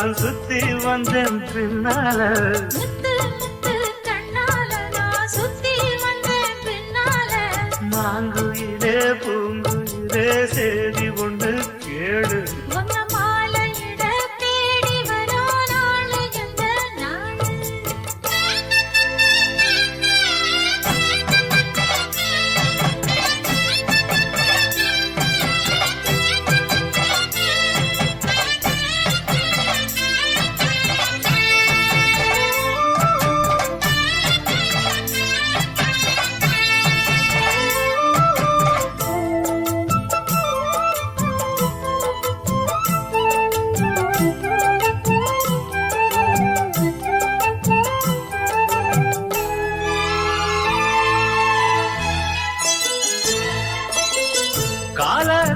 நான் சுத்தி வந்தேன் பின்னால மாங்குயிலே பூங்குயிலே சேதி ஒன்று கேடு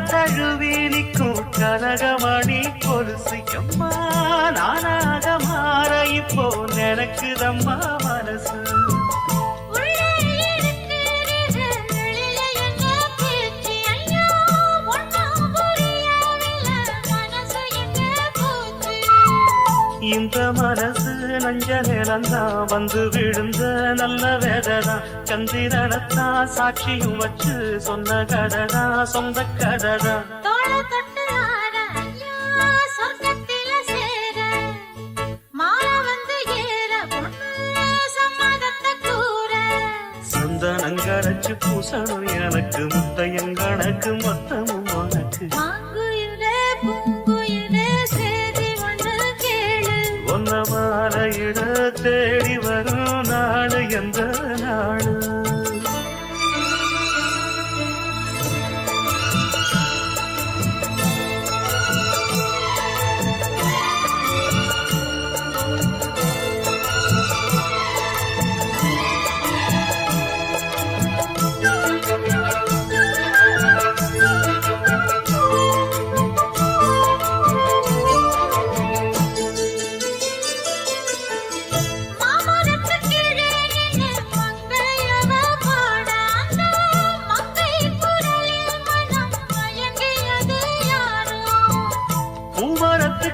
தழுவினிக்கும் கனகமணி கொலுசு அம்மா நானாக மாற இப்போ நினைக்குதம்மா மனசு இந்த மனசு நஞ்ச நிலந்தான் வந்து விழுந்த நல்ல வேததான் சந்திரனத்தான் சாட்சியும் வச்சு சொன்ன கததா சொந்த கததா சந்தனங்கரைச்சு பூசணும் எனக்கு முத்தையங்கணக்கு மொத்தமும் உனக்கு மாலையிட தேடி வரும் நாடு எந்த நாடு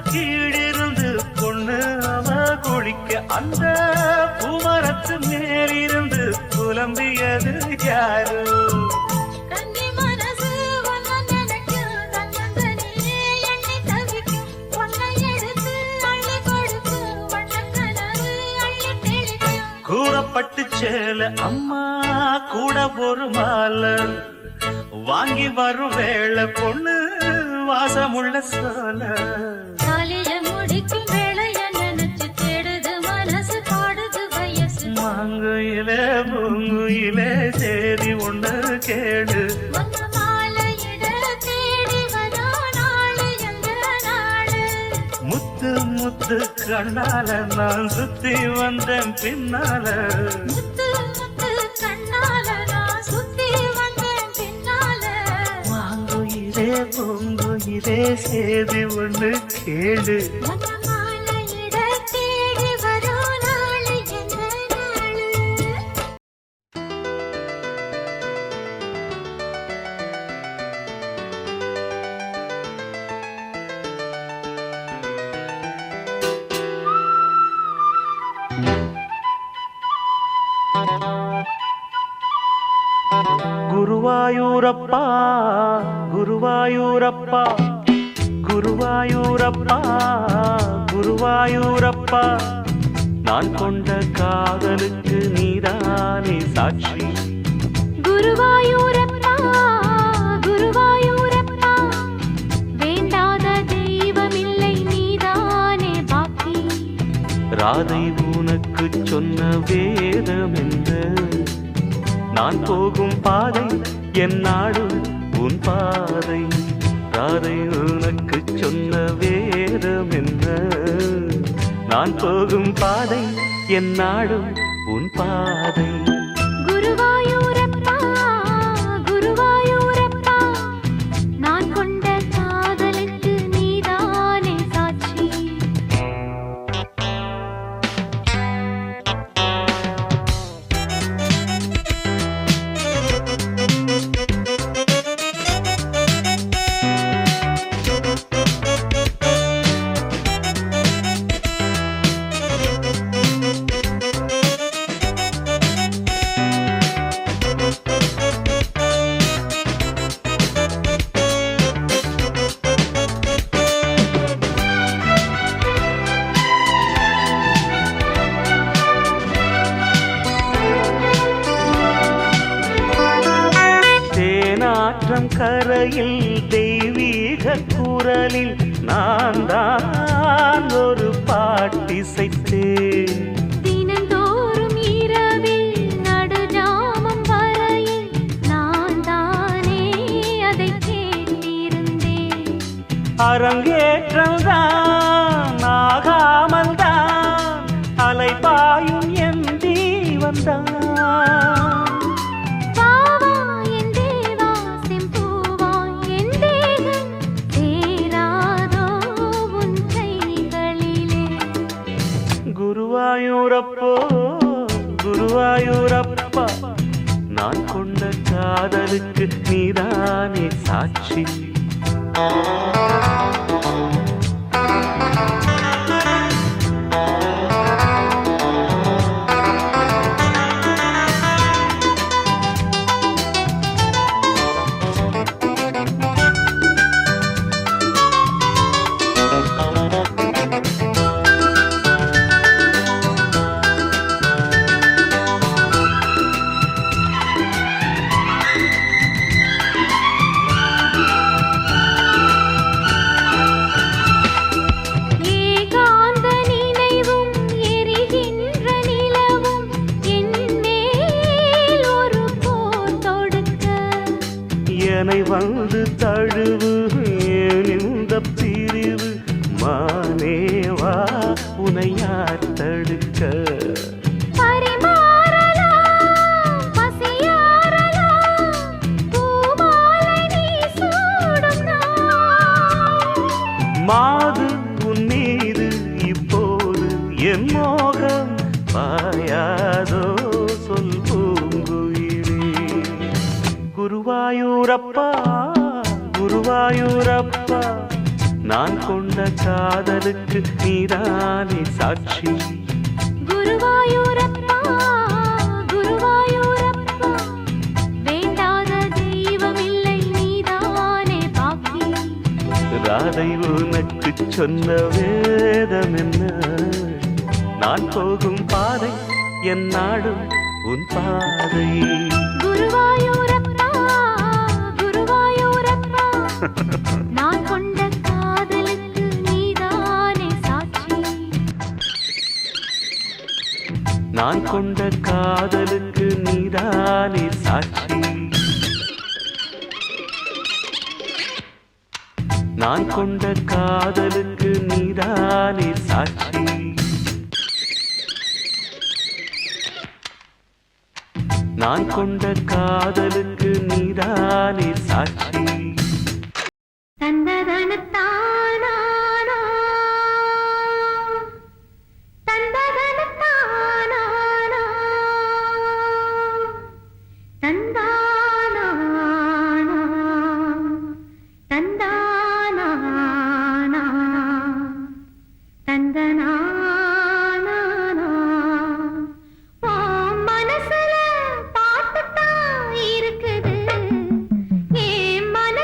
கீழிருந்து பொண்ணு அவ குளிக்க அந்த பூமரத்து மேலிருந்து புலம்பியது யாரு கூறப்பட்டு சேல அம்மா கூட ஒரு மாலை வாங்கி வரும் வேளை பொண்ணு வாசமுள்ள சோல மாங்குயிலே பூங்குயிலே சேதி ஒன்று கேடு முத்து முத்து கண்ணால நான் சுத்தி வந்தேன் பின்னால மாங்குயிலே பூங்குயிலே சேதி ஒன்று கேடு குருவாயூரப்பா குருவாயூரப்பா குருவாயூரப்பா குருவாயூரப்பா நான் கொண்ட காதலுக்கு நீதானே சாட்சி குருவாயூரப்பா குருவாயூரப்பா வேண்டாத தெய்வமில்லை நீதானே பாக்கி ராதை உனக்கு சொன்ன வேதம் என்ன நான் போகும் பாதை என் நாடு உன் பாதை ராதை உனக்கு சொன்ன வேதம் என்ன நான் போகும் பாதை என் நாடு உன் பாதை குருவாயூரப்பா குருவாயூரப்பா நான் கொண்ட காதலுக்கு நீதானே சாட்சி ஆற்றங்கரையில் தெய்வீக குரலில் நான் தான் ஒரு பாட்டிசைத்தேன். தினந்தோறும் இரவில் நடுஜாமம் வரையில் நான் தானே அதை கேட்டிருந்தேன். அரங்கேற்றம்தான் ஆகாமல் தான் அலைபாயும் என் தீவந்தான். குருவாயூரப்போ குருவாயூரப்பா, நான் கொண்ட காதலுக்கு நீதானே சாட்சி. என்னை வந்து தழுவு இந்த பிரிவு மானேவா உனை யார் தடுக்க. மாது உன் மீது இப்போது என் மோகம் பாயாதோ சொல் பூங்குயிலே. குருவாயூரப்பா குருவாயூரப்பா, நான் கொண்ட காதலுக்கு நீதானே சாட்சி. குருவாயூரப்பா குருவாயூரப்பா, வேண்டாத தெய்வமில்லை நீதானே பாக்கி. ராதை உனக்கு சொன்ன வேதம் என்ன? நான் போகும் பாதை என் நாடும் உன் பாதை. குருவாயூரப்பா குருவாயூரப்பா, நான் கொண்ட காதலுக்கு நீதானே சாட்சி. நான் கொண்ட காதலுக்கு நீதானே சாட்சி. நான் கொண்ட காதலுக்கு நீதானே சாட்சி. நான் கொண்ட காதலுக்கு நீதானே சாட்சி. தந்ததனத்தானா தந்ததனத்தானா தந்தானா தந்தானா தந்தனா. மனசுல பாட்டுத்தான் இருக்குது, ஏன் மன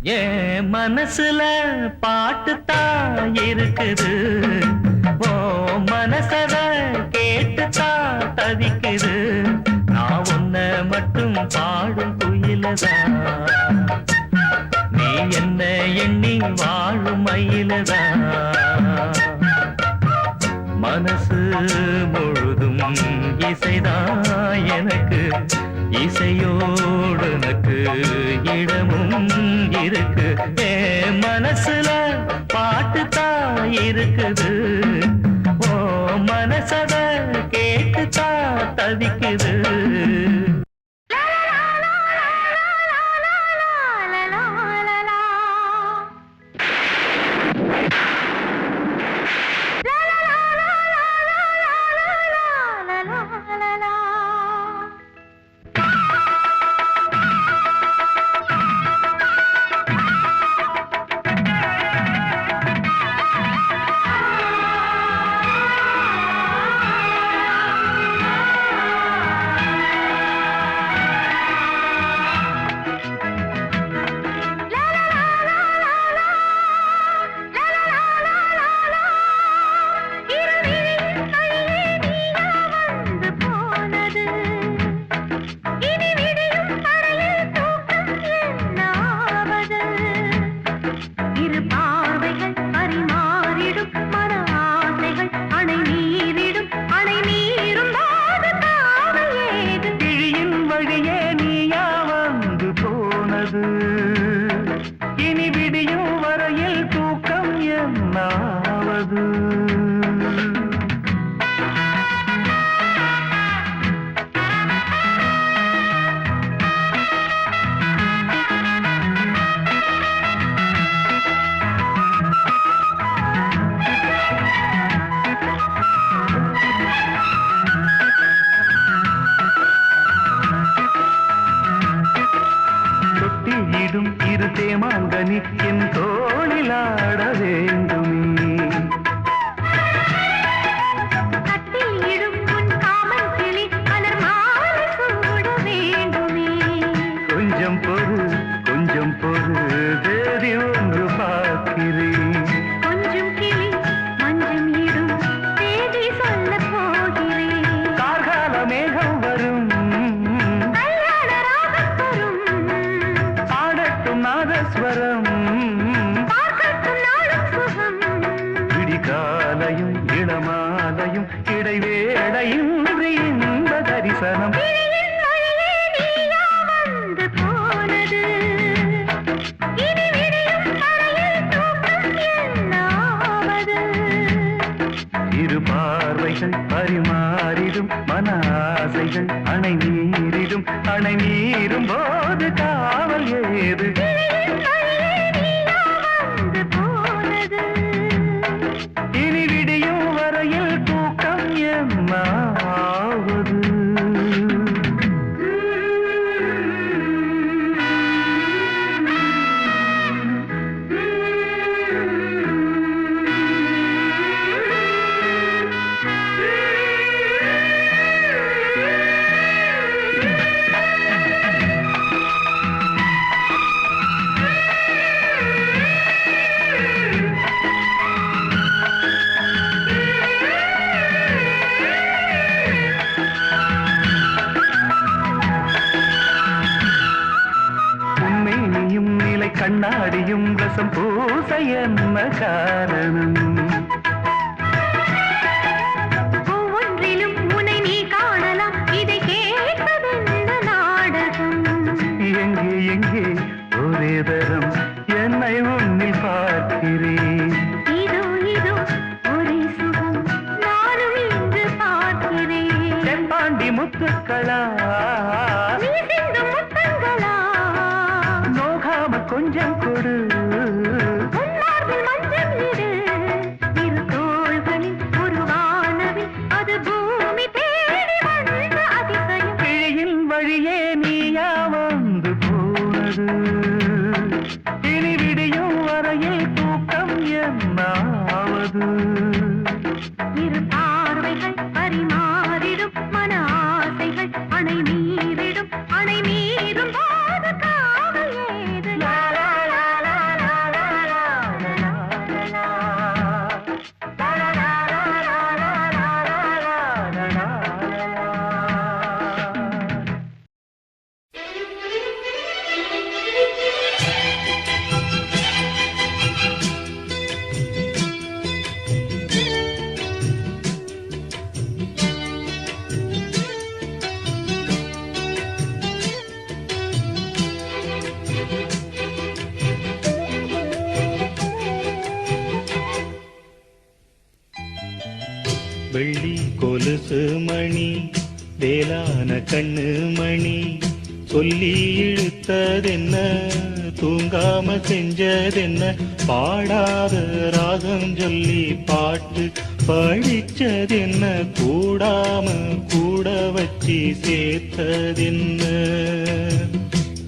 ஏன் மனசுல பாட்டுத்தான் இருக்குது, ஓ மனசத கேட்டுத்தான் தவிக்குது. நான் உன்ன மட்டும் பாடும் குயிலதான், நீ என்ன எண்ணி வாழும் மயிலதான். மனசு முழுதும் இசைதான் எனக்கு, இசையோடு எனக்கு இடமும் இருக்கு. ஏ மனசுல பாட்டுத்தான் இருக்குது, ஓ மனசத கேட்டுத்தான் தவிக்குது. என் தோளிலாட வேண்டுமே, கொஞ்சம் பொறு கொஞ்சம் பொறு தேதி ஒன்று பார்க்கிறேன், கொஞ்சம் கிளி மஞ்சம் இடும் தேதி சொல்ல போகிறேன். கார்கால மேகம் வரும் கல்யாண ராகம் வரும், பாடட்டும் நாதஸ்வரம், பார்க்கட்டும் நாளும் சுகம். விடிகாலையும் இளமாலையும் இடைவேளையும் இன்ப தரிசனம். இரு பார்வைகள் பரிமாறிடும் மன ஆசைகள் அணை நீரிடும், அணை நீரும் போது காவல் ஏது. இனி விடியும் வரையில் தூக்கம் என்னாவது. கண்ணாடியும் ரசம் பூச என்ன காரணம், ஒவ்வொன்றிலும் உன்னை நீ காணலாம், இதை கேட்பதென்ன நாடகம். எங்கே எங்கே ஒரே தரம் என்னை உன்னில் பார்க்கிறேன், இதோ இதோ ஒரே சுகம் நானும் இன்று பார்க்கிறேன். செம்பாண்டி முத்துக்களா நீ சிந்தும் முத்தங்களா, கொஞ்சம் கொடு உன்னார்பில் மஞ்சள் இடு, இரு தோள்களில் ஒரு வானவில் அது பூமி தேடி வந்த அதிசயம். கிழியின் வழியே நீயா வந்து போனது, இனி விடியும் வரையில் தூக்கம் என்னாவது. இரு பார்வைகள் பரிமாறிடும் மன ஆசைகள் அணை மீறிடும், அணை மீறும் போது காவல் ஏது. லா லா லா வெள்ளி கொலுசு மணி வேளான கண்ணு மணி சொல்லி இழுத்ததென்ன தூங்காம செஞ்சதென்ன பாடாத ராகம் சொல்லி பாட்டு படிச்சதென்ன கூடாம கூட வச்சு சேர்த்ததென்ன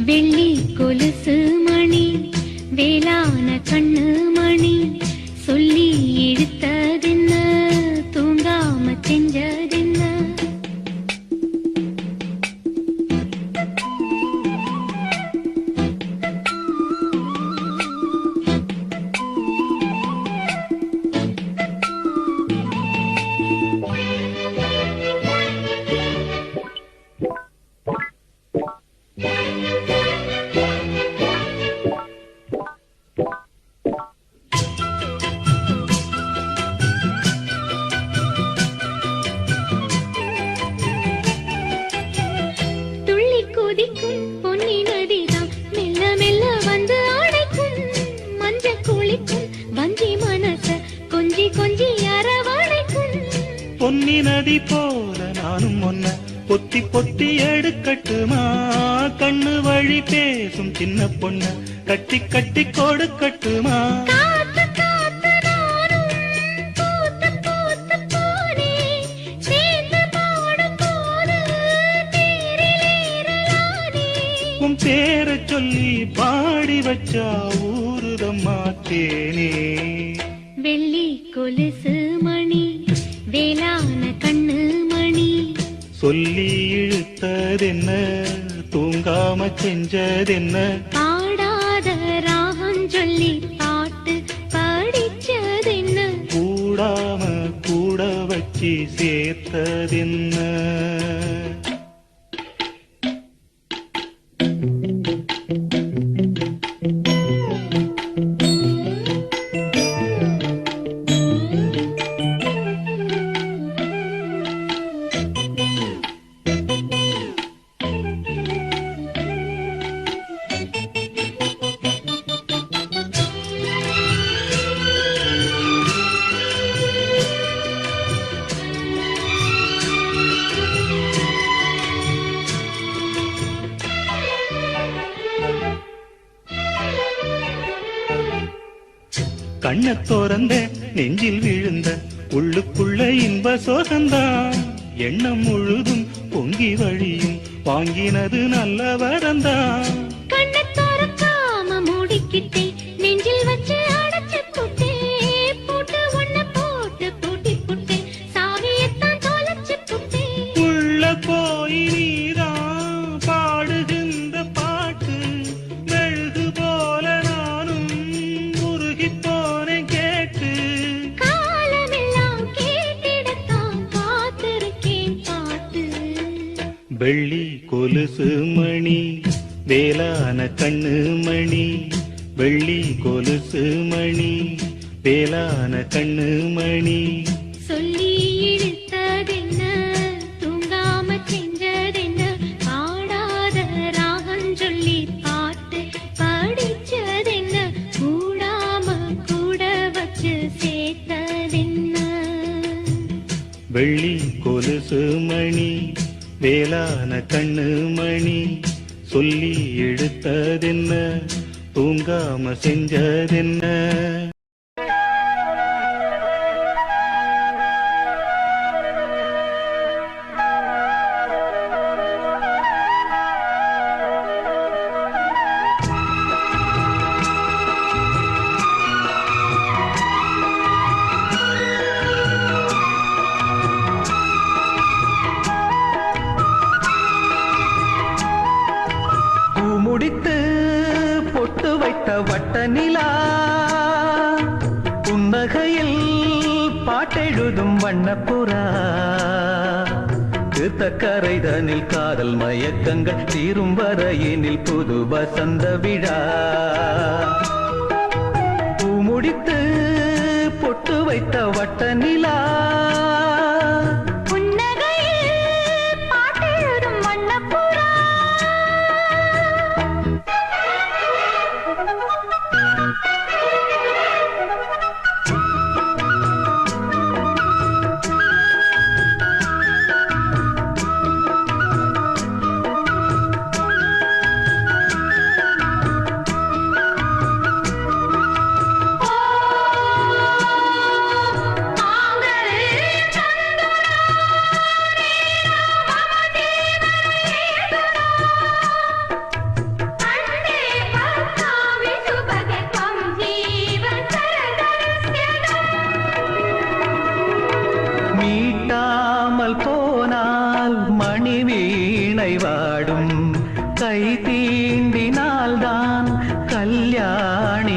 வெள்ளி கொலுசு மணி வேளான கண்ணு மணி சொல்லி இழுத்ததென்ன தூங்காம செஞ்சதென்ன பொன்னி நதி போல நானும் ஒன்ன பொத்தி பொத்தி எடுக்கட்டுமா கண்ணு வழி பேசும் சின்ன பொண்ண கட்டி கட்டி கொடுக்கட்டுமா உன் பேரை சொல்லி பாடி வச்சா ஊருதம்மா தேனே வெள்ளி கொலுசு மணி வேளான கண்ணு மணி சொல்லி இழுத்ததென்ன தூங்காம செஞ்சதென்ன பாடாத ராகம் சொல்லி பாட்டு படிச்சதென்ன கூடாம கூட வச்சு சேர்த்ததென்ன கண்ண தோறந்த நெஞ்சில் விழுந்த உள்ளுக்குள்ள இன்ப சோகந்தான் எண்ணம் முழுதும் பொங்கி வழியும் வாங்கினது நல்ல வரந்தான் கண்ண தோறக்காம மூடிக்கிட்டே நெஞ்சில் வச்சு அடைச்சு புட்டே போட்டு ஒன்ன போட்டு பூட்டி புட்டே சாவியத்தான் தொலைச்சு புட்டே உள்ள போய் நீதான் பாடுகின்ற பாட்டு மெழுகு போல நானும் உருகி போனேன் கேட்டு காலமெல்லாம் கேட்டிடத்தான் காத்திருக்கேன் பாட்டு வெள்ளி கொலுசு மணி வேளான கண்ணு மணி வெள்ளி கொலுசு மணி வேளான கண்ணு மணி சொல்லி இழுத்ததென்ன தூங்காம செஞ்சதென்ன பாடாத ராகம் சொல்லி பாட்டு படிச்சதென்ன கூடாம கூட வச்சு சேர்த்ததென்ன வெள்ளி கொலுசு மணி வேளான கண்ணு மணி சொல்லி எடுத்ததென்ன தூங்காம செஞ்சதென்ன முடித்து பொட்டு வைத்த வட்ட நிலா புன்னகையில் பாட்டெழுதும் வண்ணப்புறா தீர்த்தக்கரைதனில் காதல் மயக்கங்கள் தீரும் வரையினில் புது வசந்த விழா பூமுடித்து பொட்டு வைத்த வட்ட நிலா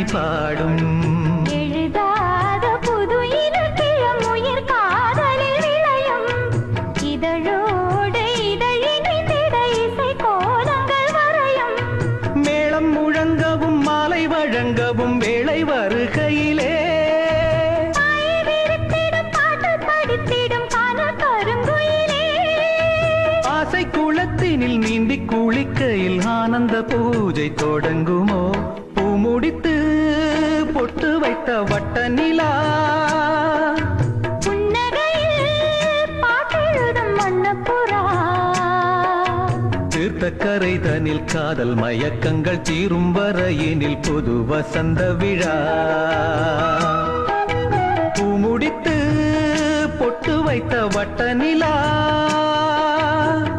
மணி பாடும் எழுதாத புது இலக்கியம் உயிர் காதலில் விளையும் இதழோடு இதழினிட இசை கோலங்கள் வரையும் மேளம் முழங்கவும் மாலை வழங்கவும் வேளை வருகையிலே பாட்டு படித்திடும் காதல் கருங்குயிலே ஆசை குளத்தினில் நீந்தி குளிக்கையில் ஆனந்த பூஜை தொடங்குமோ பூ முடித்து பொட்டு வைத்த வட்ட நிலா புன்னகையில் பாட்டெழுதும் வண்ணப்புறா தீர்த்தக்கரை தனில் காதல் மயக்கங்கள் தீரும் வரையினில் புது வசந்த விழா பூ முடித்து பொட்டு வைத்த வட்ட நிலா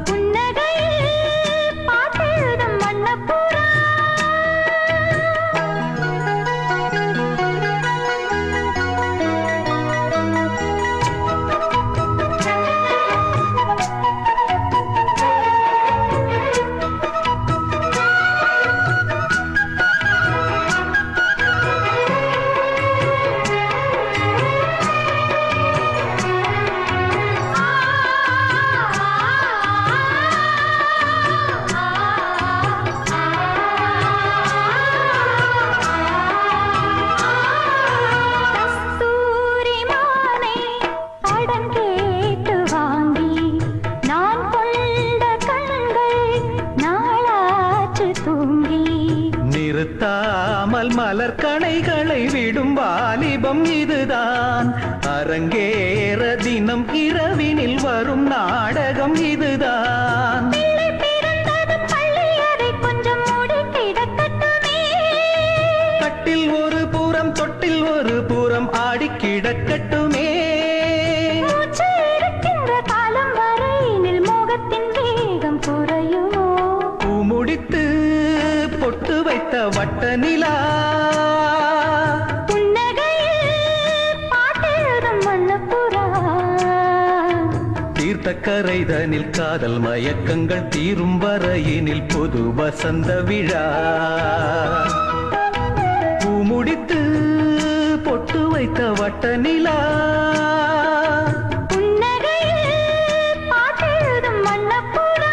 புன்னகையில் பாட்டெழுதும் வண்ணப்புறா கஸ்தூரி மானை கடன் கேட்டு வாங்கி நான் கொண்ட கண்கள் நாளாச்சு தூங்கி நிறுத்தாமல் மலர் கணைகளை விடும் வாலிபம் இதுதான் அரங்கேற தினம் இரவினில் வரும் நாடகம் இதுதான் பிள்ளை பிறந்தது பள்ளி அதை கொஞ்சம் மூடி கிடக்கட்டுமே கட்டில் ஒரு புறம் தொட்டில் ஒரு புறம் ஆடி கிடக்கட்டுமே மூச்சு இருக்கின்ற காலம் வரையினில் மோகத்தின் வேகம் குறையுமோ பூ முடித்து பொட்டு வைத்த வட்ட நிலா புன்னகையில் பாட்டெழுதும் வண்ணப்புறா தீர்த்தக்கரை தனில் காதல் மயக்கங்கள் தீரும் வரையினில் புது வசந்த விழா பூ முடித்து பொட்டு வைத்த வட்ட நிலா புன்னகையில் பாட்டெழுதும் வண்ணப்புறா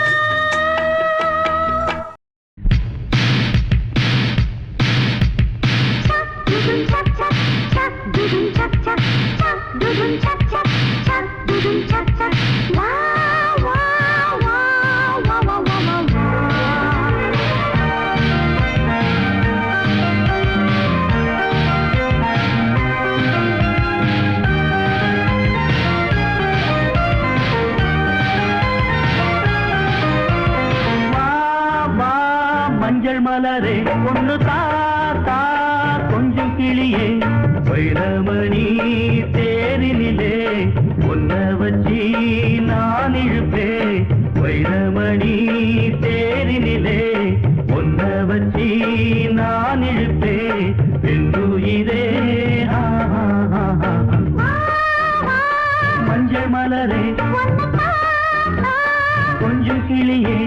மஞ்சள் மலரே ஒன்று தாத்தா கொஞ்சம் கிளியே வைரமணி தேரினிலே ஒன்ன வச்சி நான் இழுப்பே வைரமணி தேரினிலே ஒன்ன வச்சி நான் இழுப்பே என்றுயிரே மஞ்சள் மலரே கொஞ்சம் கிளியே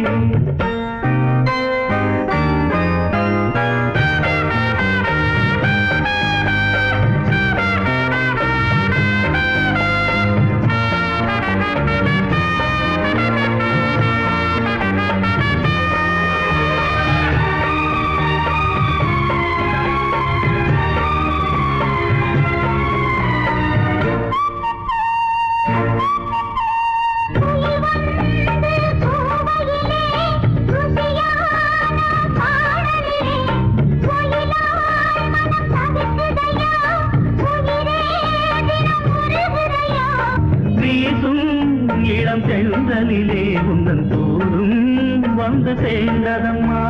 இளம் செல்தலிலே உந்தன் தூரும் வந்து சேர்ந்ததம்மா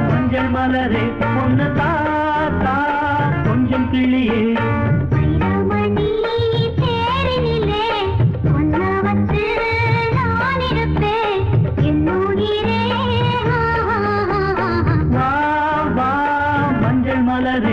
மஞ்சள் மலரே பொண்ணு தாத்தா கொஞ்சம் கிளியே மலரே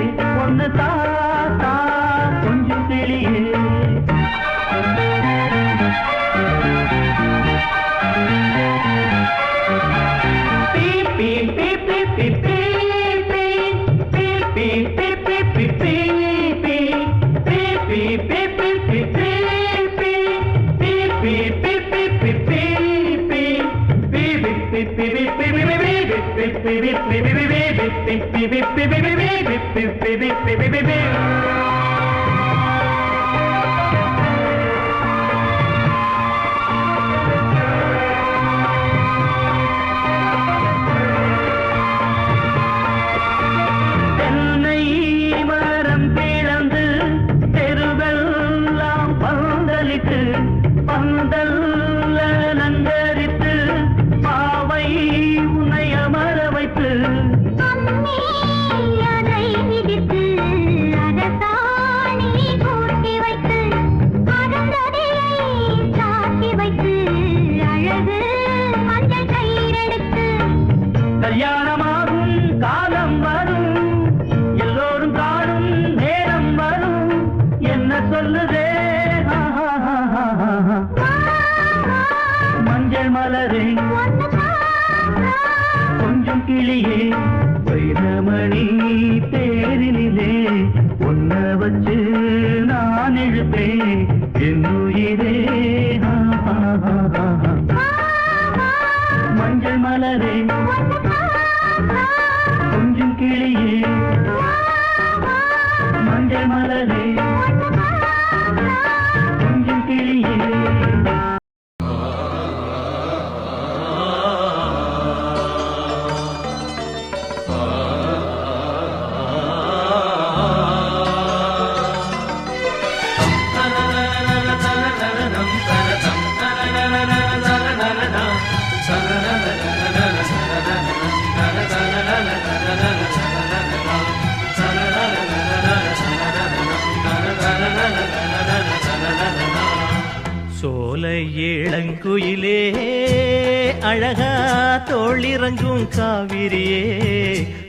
தென்னை மரம் பிளந்து தெருவெல்லாம் பந்தலிட்டு பந்தல்ல நந்தரித்து பாவை உன்னை அமர வைத்து அம்மி அதை மிதித்து அரசாணி கூட்டி வைத்து அருந்ததியை சாத்தி வைத்து அழகு மஞ்சள் கயிறெடுத்து கல்யாணமாகும் காலம் வரும் எல்லோரும் காணும் நேரம் வரும் என்ன சொல்லுதே மஞ்சள் மலரே கொஞ்சம் கிளியே வைரமணி தேரிலே ஒன்ன வச்சு நான் எழுப்பேன் என்னுயிரே மஞ்சள் மலரே கொஞ்சம் கிளியே மஞ்சள் மலரே கொஞ்சம் கிளியே சோலை இளங்குயிலே அழகா தோளிறங்கும் காவிரியே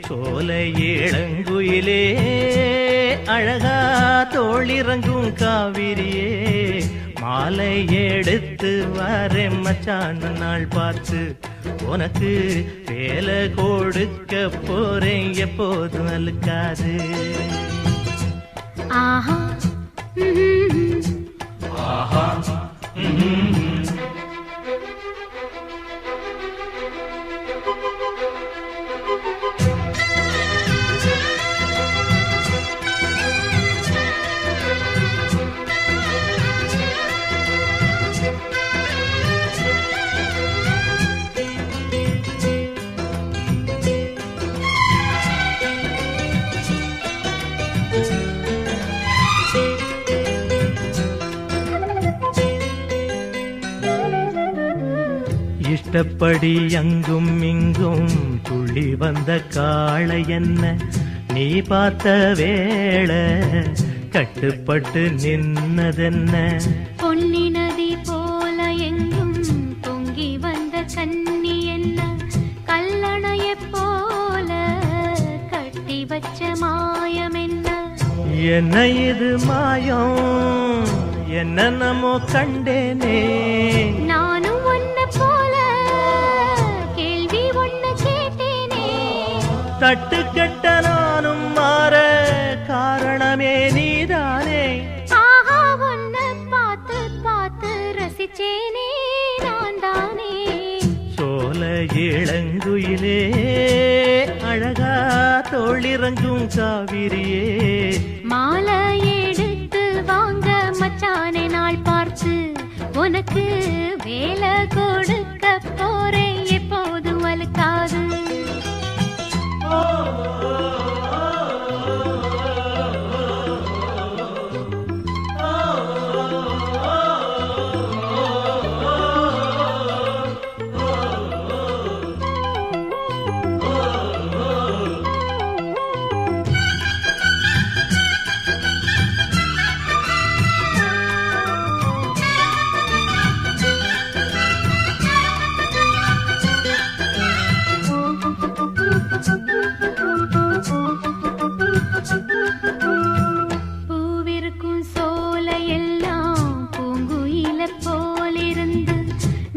சோலை இளங்குயிலே அழகா தோளிறங்கும் காவிரியே மாலை எடுத்து வரேன் மச்சான் நாள் பார்த்து உனக்கு வேலை கொடுக்க போறேன் எப்போதும் அழுக்காது ஆஹா இஷ்டப்படி அங்கும் இங்கும் துள்ளி வந்த காளை என்ன நீ பார்த்த வேளை கட்டுப்பட்டு நின்னதென்ன பொன்னி நதி போல எங்கும் பொங்கி வந்த கன்னி என்ன கல்லணையைப் போல கட்டி வச்ச மாயம் என்ன என்ன இது மாயம் என்னென்னமோ கண்டேனே நானும் ஒன்ன போல கேள்வி ஒண்ணு கேட்டேனே தட்டு கெட்ட நானும் மாற காரணமே நீதானே ஆஹா ஒன்ன பார்த்து பார்த்து ரசிச்சேனே நான் தானே சோல இளங்குயிலே அழகா தோளிறங்கும் காவிரியே மாலை எடுத்து வாங்க மச்சானே நாள் பார்த்து உனக்கு வேலை கொடுக்க போறேன் எப்போதும் அழுக்காது பூவிருக்கும் சோலை எல்லாம் பூங்குயில போலிருந்து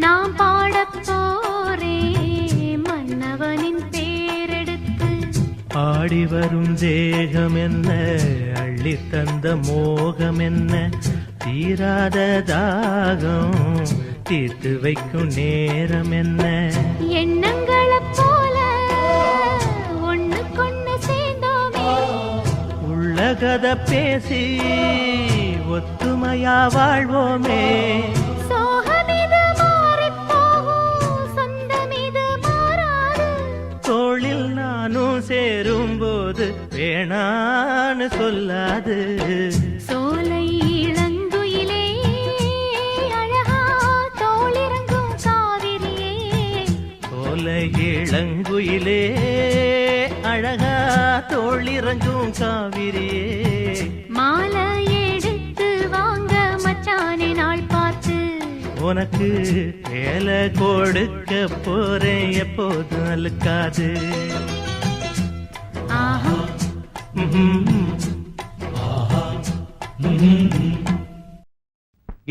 நான் பாடப் போறேன் மன்னவனின் பேரெடுத்து ஆடி வரும் தேகம் என்ன அள்ளி தந்த மோகம் என்ன தீராத தாகம் தீர்த்து வைக்கும் நேரம் என்ன எண்ணங்களைப் போல ஒண்ணுக்கொண்ணு சேர்ந்த கதை பேசி ஒத்துமையா வாழ்வோமே. சோகமிது மாறிப் போகும், சொந்தமிது மாறாது. தோளில் நானும் சேரும்போது வேணான்னு சொல்லாது. சோலை இளங்குயிலே, அழகா தோளிறங்கும் காவிரியே. சோலை இளங்குயிலே, அழகா தோளிறங்கும் காவிரியே. மாலை எடுத்து வாங்க மச்சானே நாள் பார்த்து. உனக்கு வேலை கொடுக்க போறேன் எப்போதும் அழுக்காது. ஆஹா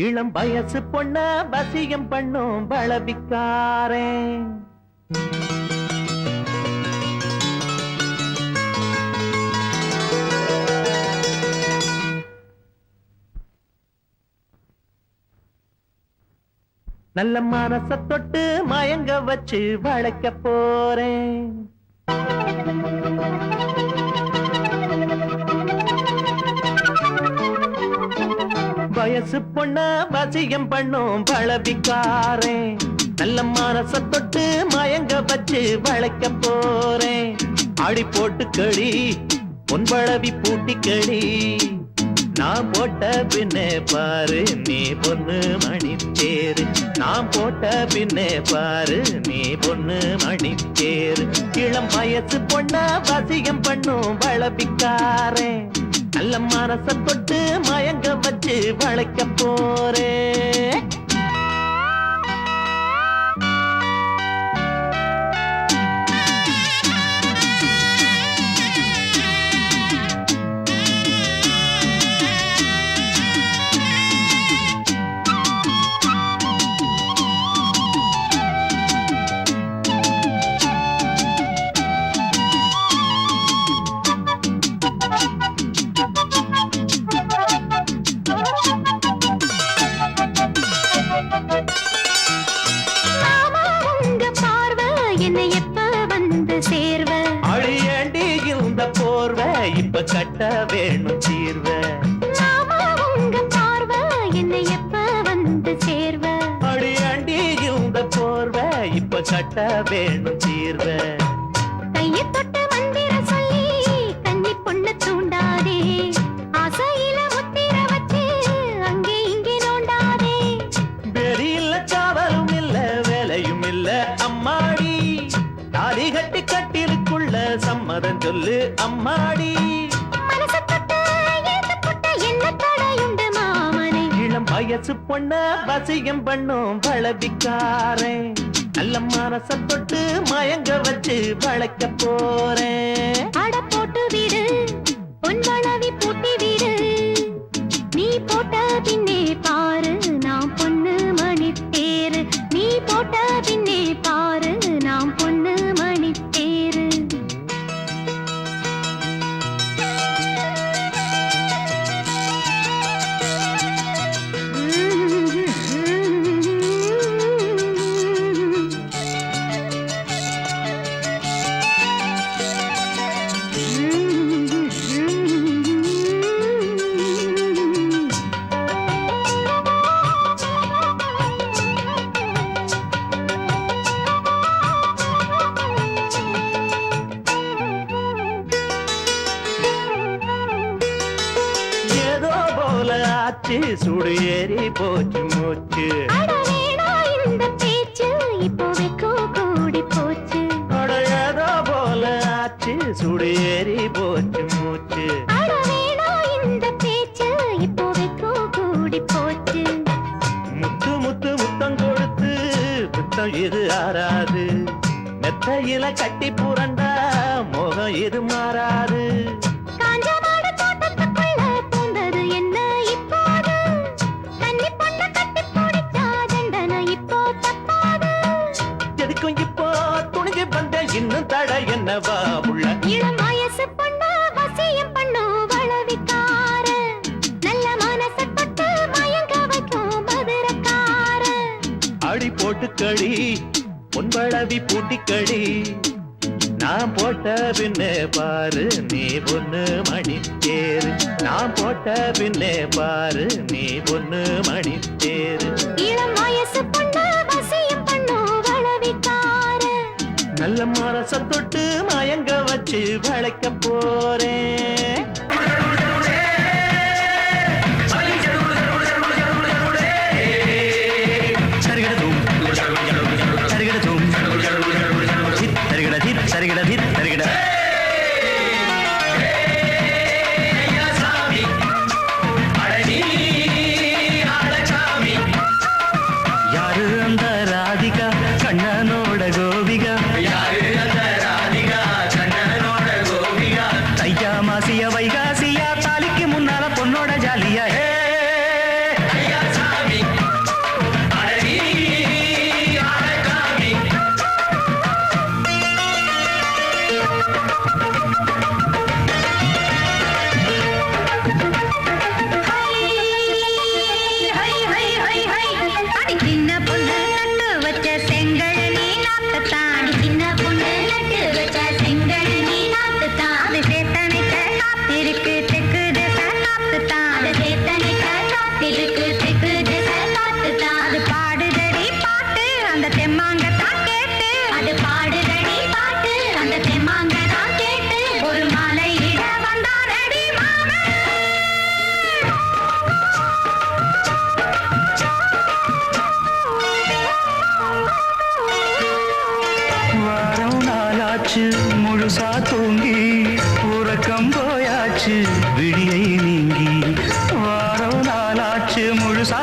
இளம் வயசு பொண்ண வசியம் பண்ணும் பலவிக்காரன். நல்ல மனச தொட்டு மயங்க வச்சு வளைக்க போறேன். வயசு பொண்ண வசியம் பண்ணும் பலவிக்காரன். நல்ல மனச தொட்டு மயங்க வச்சு வளைக்க போறேன். ஆடி போட்டு களி பொன்பளவி பூட்டி களி. நான் போட்ட பின்னே பாரு நீ பொண்ணு மணி தேரு. நான் போட்ட பின்னே பாரு நீ பொண்ணு மணி தேரு. இளம் வயசு பொண்ண வசியம் பண்ணும் வளபிக்காரன். நல்ல மனச தொட்டு மயங்க வச்சு வளைக்க போறேன். இப்ப கட்ட வேணும் தீர்வ. உங்க பார்வை என்னை எப்ப வந்து சேர்வ. அடியாண்டி இந்த போர்வ இப்ப கட்ட வேணும் தீர்வ. கையை தொட்டு மந்திர சொல்லி கன்னி பொண்ணு தூண்டாதே. ஆசையில முத்திர வச்சு அங்கே இங்கே நோண்டாதே. வெளியில காவலும் இல்ல வேலையும் இல்ல அம்மாடி. தாலி கட்டி கட்டிலுக்குள்ள சம்மதம் சொல்லு அம்மாடி. வயசு பொண்ண வசியம் பண்ணும் வளபிக்காரன். நல்ல மனச தொட்டு மயங்க வச்சு வளைக்க போறேன். அட போட்டு விடு பொன் வளவி பூட்டி விடு. நீ போட்ட பின்னே பாரு நாம் பொண்ணு மணி தேரு. நீ போட்ட பின்னே பாரு நாம் பொண்ணு மணி தேரு. சுடு ஏறி போச்சு மூச்சு. இந்த பேச்சு இப்போ வெக்கோ கூடி போச்சு. ஏதோ போல ஆச்சு சுடு ஏறி போச்சு மூச்சு. இந்த பேச்சு இப்போ வெக்கோ கூடி போச்சு. முத்து முத்து முத்தம் கொடுத்து முத்தம் இது ஆறாது. மெத்தையில கட்டி புரண்டா மோகம் இது மாறாது. இன்னும் தட என்னவா உள்ள. இளம் வயசு பொண்ண வசியம் பண்ணும் வளவிக்கார. நல்ல மனச தொட்டு மயங்க வைக்கும் மதுரக்கார. அடி போட்டு களி பொன்பளவி பூட்டி களி. நான் போட்ட பின்னே பாரு நீ பொண்ணு மணி தேரு நான் போட்ட பின்னே பாரு நீ பொண்ணு மணி தேரு இளம் வயசு பொண்ணு வசியம் பண்ணு வளவிக்கார நல்ல மரச தொட்டு மயங்க வச்சு வளைக்க போறேன் சரிகட தித் சரிகட யாரு அந்த ராதிகா கண்ணனோட கோபிகா தையா மாசிய வைகாசியா தாலிக்கு முன்னால பொண்ணோட ஜாலியா முழுசா தூங்கி உறக்கம் போயாச்சு விடியை நீங்கி வாரம் நாளாச்சு முழுசா